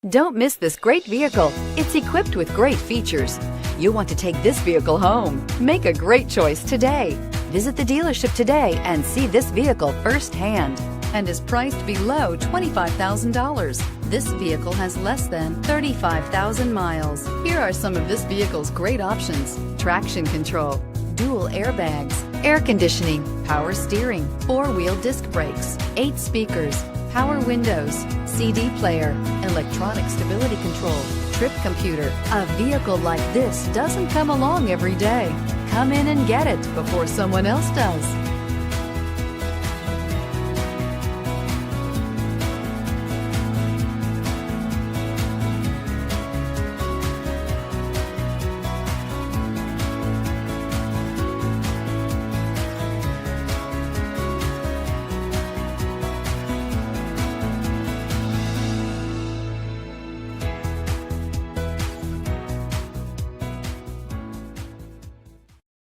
Don't miss this great vehicle. It's equipped with great features. You'll want to take this vehicle home. Make a great choice today. Visit the dealership today and see this vehicle firsthand, and is priced below $25,000. This vehicle has less than 35,000 miles. Here are some of this vehicle's great options: traction control, dual airbags, air conditioning, power steering, 4-wheel disc brakes, 8 speakers, power windows, CD player, electronic stability control, trip computer. A vehicle like this doesn't come along every day. Come in and get it before someone else does.